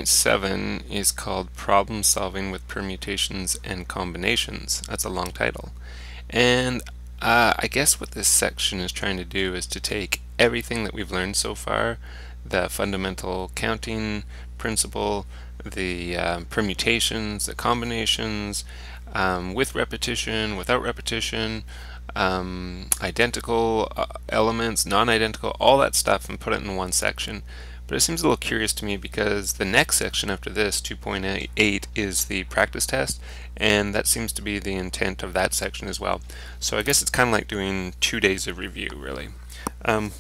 2.7 is called Problem Solving with Permutations and Combinations. That's a long title. And I guess what this section is trying to do is to take everything that we've learned so far, the fundamental counting principle, the permutations, the combinations, with repetition, without repetition, identical elements, non-identical, all that stuff, and put it in one section. But it seems a little curious to me because the next section after this, 2.8, is the practice test, and that seems to be the intent of that section as well. So I guess it's kind of like doing 2 days of review, really,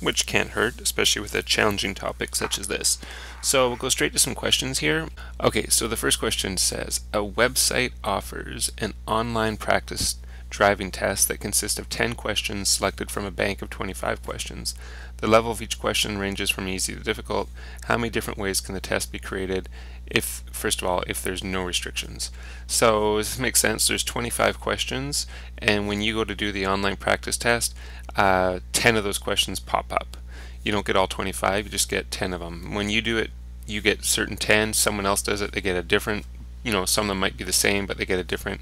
which can't hurt, especially with a challenging topic such as this. So we'll go straight to some questions here. Okay, so the first question says, a website offers an online practice driving test that consists of 10 questions selected from a bank of 25 questions. The level of each question ranges from easy to difficult. How many different ways can the test be created if, first of all, if there's no restrictions? So this makes sense. There's 25 questions, and when you go to do the online practice test, 10 of those questions pop up. You don't get all 25, you just get 10 of them. When you do it, you get certain 10. Someone else does it, they get a different, some of them might be the same, but they get a different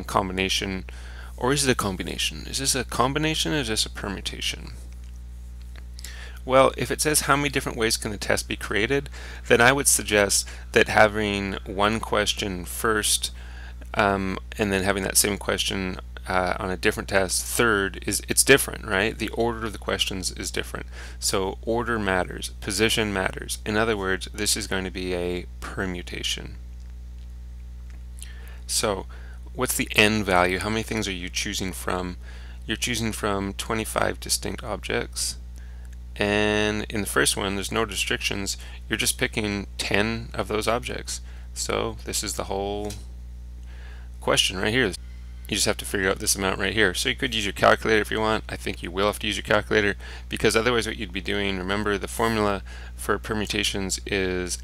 combination. Or is it a combination? Is this a combination or is this a permutation? Well, if it says how many different ways can the test be created, then I would suggest that having one question first and then having that same question on a different test third, it's different, right? The order of the questions is different. So order matters, position matters. In other words, this is going to be a permutation. So what's the n value? How many things are you choosing from? You're choosing from 25 distinct objects. And in the first one, there's no restrictions. You're just picking 10 of those objects. So this is the whole question right here. You just have to figure out this amount right here. So you could use your calculator if you want. I think you will have to use your calculator, because otherwise what you'd be doing, remember the formula for permutations is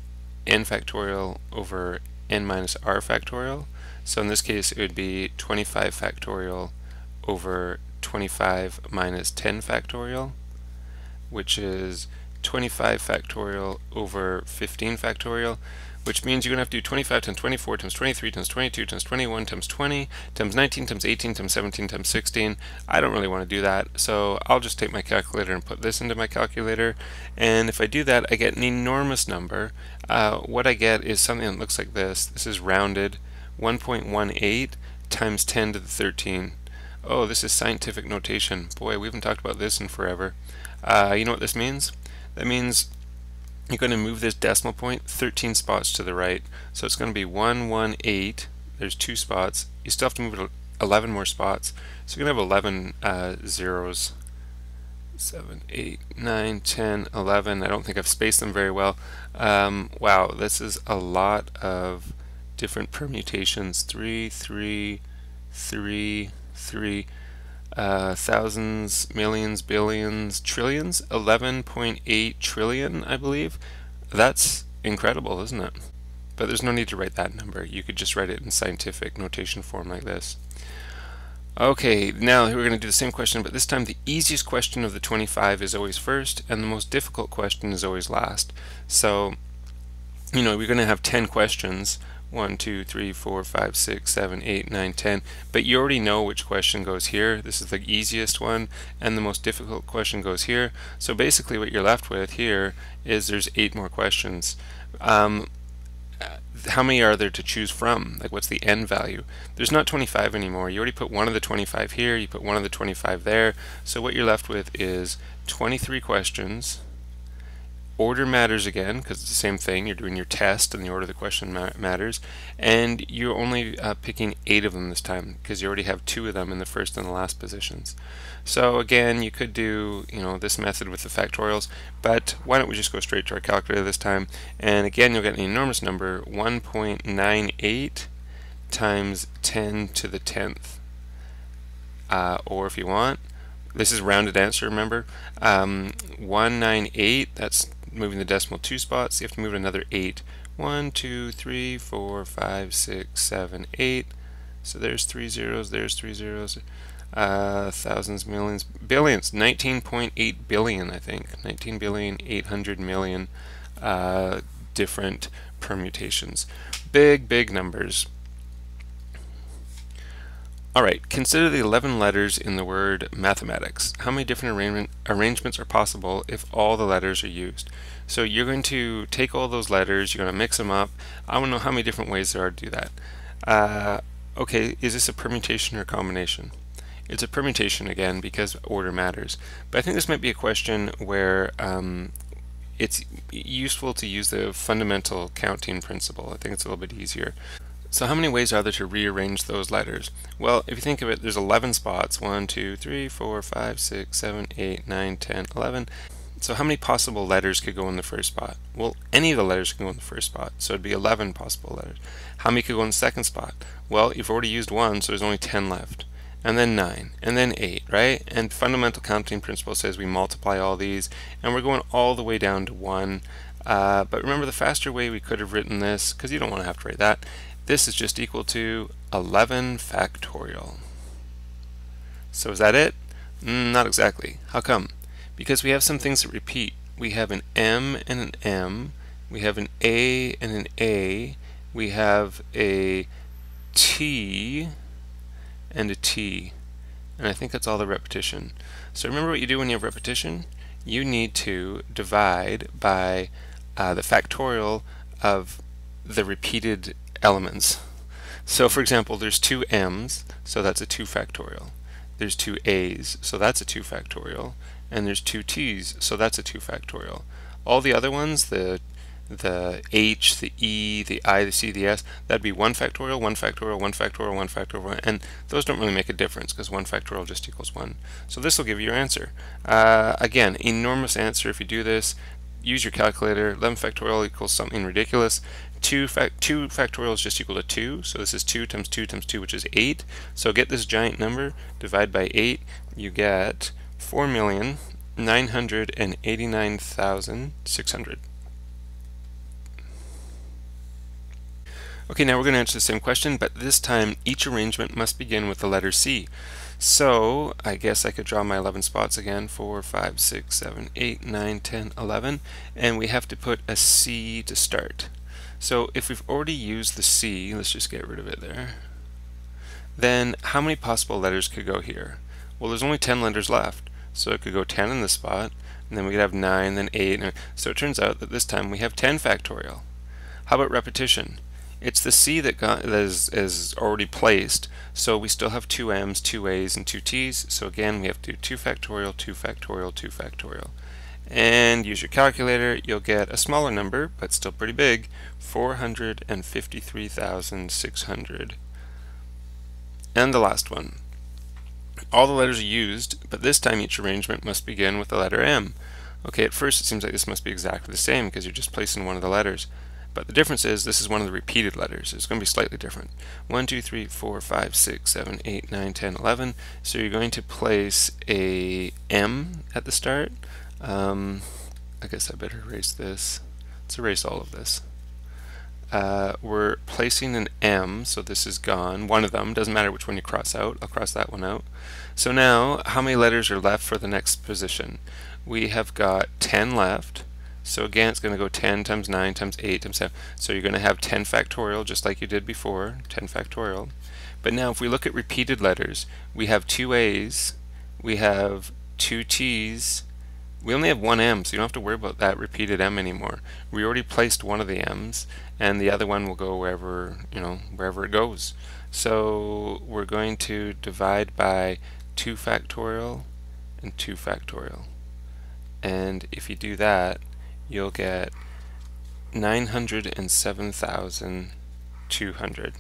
n factorial over n minus r factorial. So in this case it would be 25 factorial over 25 minus 10 factorial, which is 25 factorial over 15 factorial, which means you're going to have to do 25 times 24 times 23 times 22 times 21 times 20 times 19 times 18 times 17 times 16. I don't really want to do that, so I'll just take my calculator and put this into my calculator, and if I do that I get an enormous number. What I get is something that looks like this. This is rounded 1.18 times 10 to the 13. Oh, this is scientific notation. Boy, we haven't talked about this in forever. You know what this means? That means you're going to move this decimal point 13 spots to the right. So it's going to be 118. There's 2 spots. You still have to move it 11 more spots. So you're going to have 11 zeros. 7, 8, 9, 10, 11. I don't think I've spaced them very well. Wow, this is a lot of different permutations. 3, 3, 3, 3. Thousands, millions, billions, trillions, 11.8 trillion, I believe. That's incredible, isn't it? But there's no need to write that number. You could just write it in scientific notation form like this. Okay, now we're going to do the same question, but this time the easiest question of the 25 is always first, and the most difficult question is always last. So, we're going to have 10 questions. 1, 2, 3, 4, 5, 6, 7, 8, 9, 10. But you already know which question goes here. This is the easiest one, and the most difficult question goes here. So basically what you're left with here is there's 8 more questions. How many are there to choose from? Like, what's the n value? There's not 25 anymore. You already put one of the 25 here, you put one of the 25 there. So what you're left with is 23 questions. Order matters again, because it's the same thing. You're doing your test and the order of the question matters, and you're only picking 8 of them this time, because you already have 2 of them in the first and the last positions. So again, you could do this method with the factorials, but why don't we just go straight to our calculator this time, and again you'll get an enormous number, 1.98 times 10 to the 10th, or if you want, this is rounded answer, remember, 198, that's moving the decimal 2 spots, you have to move it another 8. 1, 2, 3, 4, 5, 6, 7, 8. So there's 3 zeros, there's 3 zeros. Thousands, millions, billions, 19.8 billion, I think. 19 billion, 800 million different permutations. Big, big numbers. Alright, consider the 11 letters in the word mathematics. How many different arrangements are possible if all the letters are used? So you're going to take all those letters, you're going to mix them up. I want to know how many different ways there are to do that. Okay, is this a permutation or combination? It's a permutation again because order matters. But I think this might be a question where it's useful to use the fundamental counting principle. I think it's a little bit easier. So how many ways are there to rearrange those letters? Well, if you think of it, there's 11 spots. 1, 2, 3, 4, 5, 6, 7, 8, 9, 10, 11. So how many possible letters could go in the first spot? Well, any of the letters can go in the first spot, so it'd be 11 possible letters. How many could go in the second spot? Well, you've already used 1, so there's only 10 left. And then 9, and then 8, right? And fundamental counting principle says we multiply all these, and we're going all the way down to 1. But remember, the faster way we could have written this, because you don't want to have to write that, this is just equal to 11 factorial. So is that it? Not exactly. How come? Because we have some things that repeat. We have an M and an M. We have an A and an A. We have a T and a T. And I think that's all the repetition. So remember what you do when you have repetition? You need to divide by the factorial of the repeated elements. So for example, there's 2 M's, so that's a 2 factorial. There's 2 A's, so that's a 2 factorial. And there's 2 T's, so that's a 2 factorial. All the other ones, the H, the E, the I, the C, the S, that'd be 1 factorial, 1 factorial, 1 factorial, 1 factorial, and those don't really make a difference because 1 factorial just equals 1. So this will give you your answer. Again, enormous answer if you do this. Use your calculator. 11 factorial equals something ridiculous. 2 factorial is just equal to 2, so this is 2 times 2 times 2, which is 8. So get this giant number, divide by 8, you get 4,989,600. Okay, now we're going to answer the same question, but this time each arrangement must begin with the letter C. So I guess I could draw my 11 spots again, 4, 5, 6, 7, 8, 9, 10, 11, and we have to put a C to start. So if we've already used the C, let's just get rid of it there, then how many possible letters could go here? Well, there's only 10 letters left, so it could go 10 in this spot, and then we could have 9, then 8, and so it turns out that this time we have 10 factorial. How about repetition? It's the C that is already placed, so we still have 2 M's, 2 A's, and 2 T's, so again we have to do 2 factorial, 2 factorial, 2 factorial. And use your calculator, you'll get a smaller number, but still pretty big, 453,600. And the last one. All the letters are used, but this time each arrangement must begin with the letter M. Okay, at first it seems like this must be exactly the same because you're just placing one of the letters. But the difference is this is one of the repeated letters. It's going to be slightly different. 1, 2, 3, 4, 5, 6, 7, 8, 9, 10, 11. So you're going to place a M at the start. I guess I better erase this. Let's erase all of this. We're placing an M, so this is gone. One of them, doesn't matter which one you cross out. I'll cross that one out. So now, how many letters are left for the next position? We have got 10 left. So again, it's going to go 10 times 9 times 8 times 7. So you're going to have 10 factorial, just like you did before, 10 factorial. But now, if we look at repeated letters, we have 2 A's, we have 2 T's, we only have 1 M, so you don't have to worry about that repeated M anymore. We already placed one of the M's, and the other one will go wherever, wherever it goes. So we're going to divide by 2 factorial and 2 factorial. And if you do that, you'll get 907,200.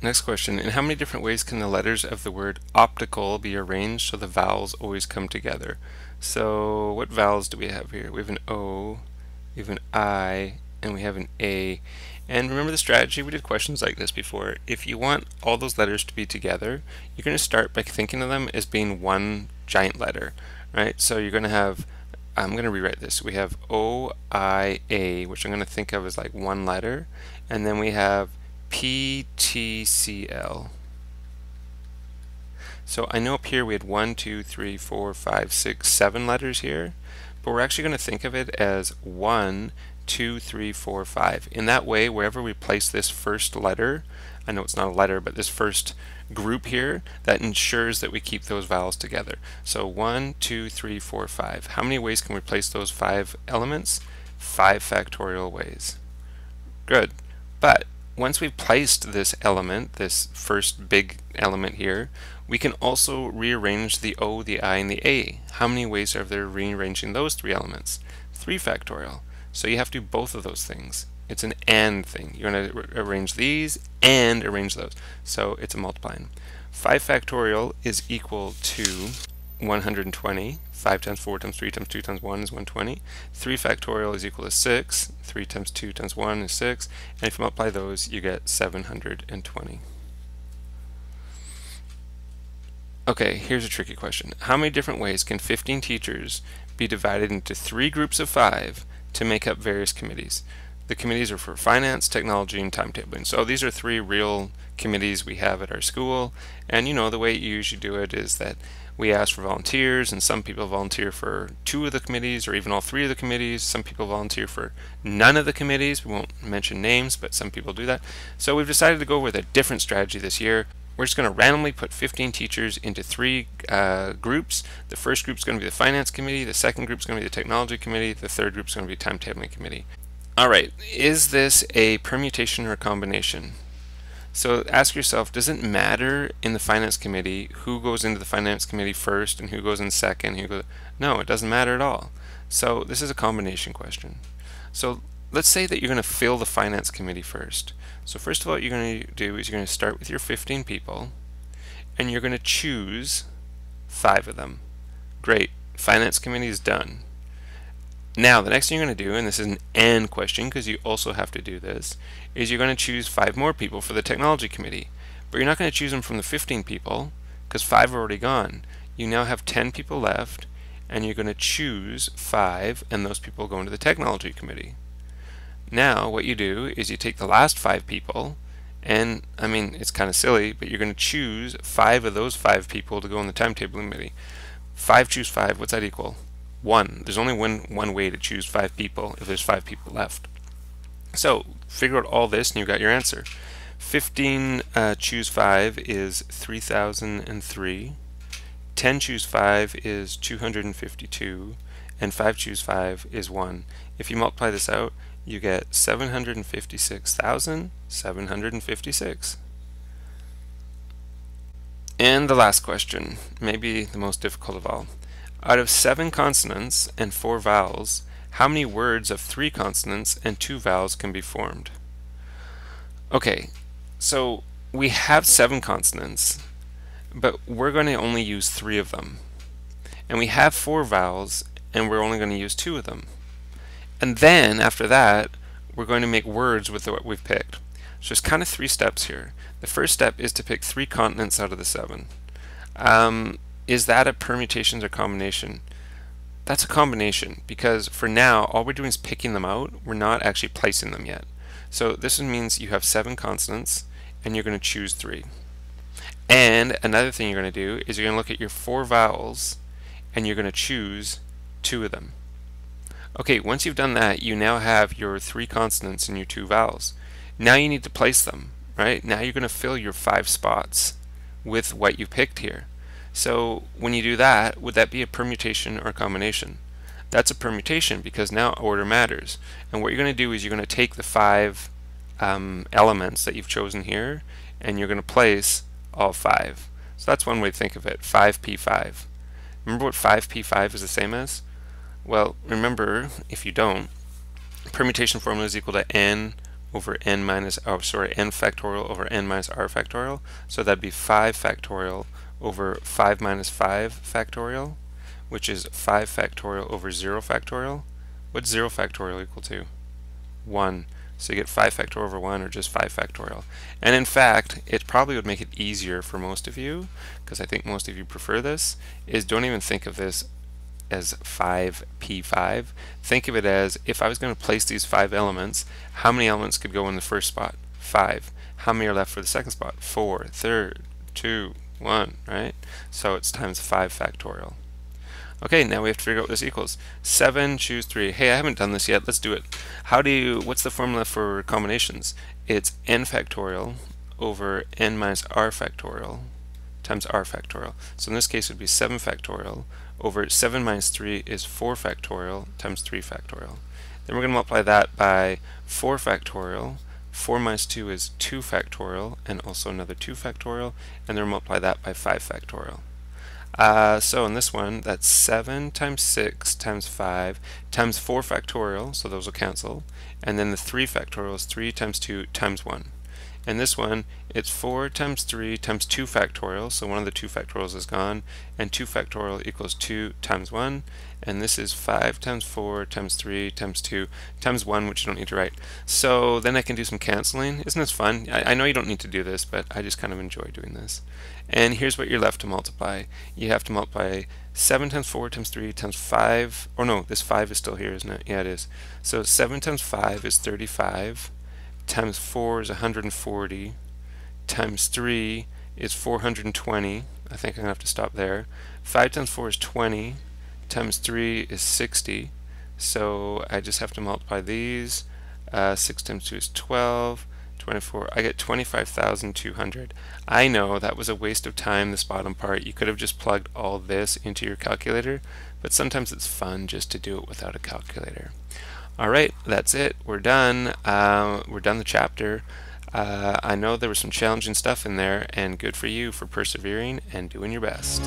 Next question, in how many different ways can the letters of the word optical be arranged so the vowels always come together? So what vowels do we have here? We have an O, we have an I, and we have an A. And remember the strategy? We did questions like this before. If you want all those letters to be together, you're going to start by thinking of them as being one giant letter, right? So you're going to have, I'm going to rewrite this. We have O-I-A, which I'm going to think of as like one letter, and then we have P-T-C-L. So I know up here we had 1, 2, 3, 4, 5, 6, 7 letters here, but we're actually going to think of it as 1, 2, 3, 4, 5. In that way, wherever we place this first letter, I know it's not a letter, but this first group here, that ensures that we keep those vowels together. So 1, 2, 3, 4, 5. How many ways can we place those 5 elements? 5 factorial ways. Good. But once we've placed this element, this first big element here, we can also rearrange the O, the I, and the A. How many ways are there rearranging those 3 elements? 3 factorial. So you have to do both of those things. It's an AND thing. You're going to arrange these and arrange those. So it's a multiplying. 5 factorial is equal to 120. 5 times 4 times 3 times 2 times 1 is 120. 3 factorial is equal to 6. 3 times 2 times 1 is 6. And if you multiply those, you get 720. Okay, here's a tricky question. How many different ways can 15 teachers be divided into 3 groups of 5 to make up various committees? The committees are for finance, technology, and timetabling. So these are 3 real committees we have at our school. And you know, the way you usually do it is that we ask for volunteers, and some people volunteer for 2 of the committees or even all 3 of the committees. Some people volunteer for none of the committees. We won't mention names, but some people do that. So we've decided to go with a different strategy this year. We're just going to randomly put 15 teachers into 3 groups. The first group is going to be the finance committee, the second group is going to be the technology committee, the third group is going to be timetabling committee. Alright, is this a permutation or a combination? So ask yourself, does it matter in the finance committee who goes into the finance committee first and who goes in second? No, it doesn't matter at all. So this is a combination question. So let's say that you're going to fill the finance committee first. So first of all, what you're going to do is you're going to start with your 15 people and you're going to choose 5 of them. Great, finance committee is done. Now the next thing you're going to do, and this is an AND question because you also have to do this, is you're going to choose 5 more people for the technology committee. But you're not going to choose them from the 15 people because 5 are already gone. You now have 10 people left and you're going to choose 5 and those people go into the technology committee. Now what you do is you take the last 5 people, and I mean it's kind of silly, but you're going to choose 5 of those 5 people to go in the timetabling committee. 5 choose 5, what's that equal? 1. There's only one way to choose 5 people if there's 5 people left. So figure out all this and you got your answer. 15 choose 5 is 3003. 10 choose 5 is 252. And 5 choose 5 is 1. If you multiply this out, you get 756,756. And the last question, maybe the most difficult of all. Out of 7 consonants and 4 vowels, how many words of 3 consonants and 2 vowels can be formed? Okay, so we have 7 consonants, but we're going to only use 3 of them. And we have 4 vowels, and we're only going to use 2 of them. And then, after that, we're going to make words with what we've picked. So there's kind of 3 steps here. The first step is to pick 3 consonants out of the 7. Is that a permutations or combination? That's a combination because for now all we're doing is picking them out. We're not actually placing them yet. So this means you have 7 consonants and you're going to choose 3. And another thing you're going to do is you're going to look at your 4 vowels and you're going to choose 2 of them. Okay, once you've done that, you now have your 3 consonants and your 2 vowels. Now you need to place them, right? Now you're going to fill your 5 spots with what you picked here. So when you do that, would that be a permutation or a combination? That's a permutation because now order matters. And what you're going to do is you're going to take the 5 elements that you've chosen here and you're going to place all 5. So that's one way to think of it, 5p5. Remember what 5p5 is the same as? Well, remember, if you don't, permutation formula is equal to n over n minus, n factorial over n minus r factorial. So that'd be 5 factorial over 5 minus 5 factorial, which is 5 factorial over 0 factorial. What's 0 factorial equal to? 1. So you get 5 factorial over 1 or just 5 factorial. And in fact, it probably would make it easier for most of you, because I think most of you prefer this, is don't even think of this as 5p5. Think of it as, if I was going to place these 5 elements, how many elements could go in the first spot? 5. How many are left for the second spot? 4, third, 2, 1, right? So it's times 5 factorial. Okay, now we have to figure out what this equals. 7, choose 3. Hey, I haven't done this yet. Let's do it. What's the formula for combinations? It's n factorial over n minus r factorial times r factorial. So in this case it would be 7 factorial over 7 minus 3 is 4 factorial times 3 factorial. Then we're going to multiply that by 4 factorial. 4 minus 2 is 2 factorial, and also another 2 factorial, and then multiply that by 5 factorial. So in this one, that's 7 times 6 times 5 times 4 factorial, so those will cancel, and then the 3 factorial is 3 times 2 times 1. In this one, it's 4 times 3 times 2 factorial, so one of the 2 factorials is gone, and 2 factorial equals 2 times 1, and this is 5 times 4 times 3 times 2 times 1, which you don't need to write. So then I can do some canceling. Isn't this fun? I know you don't need to do this, but I just kind of enjoy doing this. And here's what you're left to multiply. You have to multiply 7 times 4 times 3 times 5, or no, this 5 is still here, isn't it? Yeah, it is. So 7 times 5 is 35, times 4 is 140, times 3 is 420. I think I'm going to have to stop there. 5 times 4 is 20, times 3 is 60. So I just have to multiply these. 6 times 2 is 12. 24. I get 25,200. I know that was a waste of time, this bottom part. You could have just plugged all this into your calculator, but sometimes it's fun just to do it without a calculator. Alright, that's it. We're done. We're done the chapter. I know there was some challenging stuff in there, and good for you for persevering and doing your best.